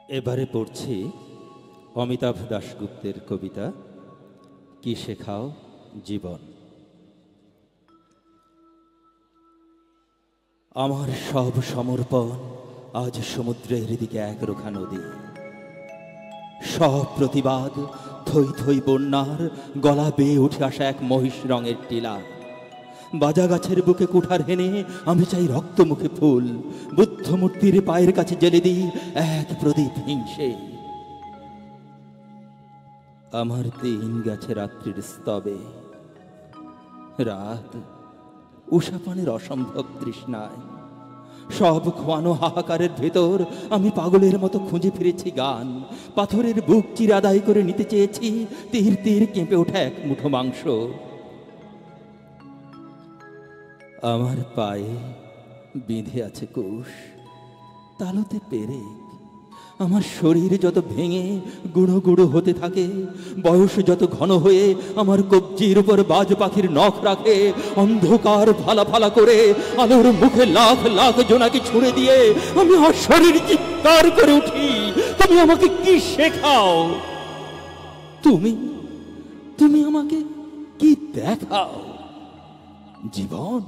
এবারে পড়ছি অমিতাভ দাশগুপ্তের কবিতা কি শেখাও জীবন। আমার সব সমর্পণ আজ সমুদ্রের দিকে একরোখা নদী, সব প্রতিবাদ থই থই বন্যার গলা বেয়ে উঠে আসা এক মহিষ রঙের টিলা। বাজা গাছের বুকে কুঠার হেনে আমি চাই রক্ত মুখে ফুল, বুদ্ধ মূর্তির পায়ের কাছে জ্বেলে দিই এক প্রদীপ হিংসে। আমার দিন গেছে রাত্রির স্তবে, রাত উষাপানের অসম্ভব তৃষ্ণায়, সব খোয়ানো হাহাকারের ভেতর আমি পাগলের মতো খুঁজে ফিরেছি গান। পাথরের বুক চির আদায় করে নিতে চেয়েছি তীর তীর কেঁপে ওঠা এক মুঠো মাংস। আমার পায়ে বিঁধে আছে কুশ, তালুতে পেরেক। আমার শরীর যত ভেঙে গুঁড়ো গুঁড়ো হতে থাকে, বয়স যত ঘন হয়ে আমার কবজির উপর বাজ পাখির নখ রাখে, অন্ধকার ফালা ফালা করে আলোর মুখে লাখ লাখ জোনাকি ছুঁড়ে দিয়ে আমি আমার শরীর চিৎকার করে উঠি, তুমি আমাকে কি শেখাও? তুমি আমাকে কি দেখাও? জীবন।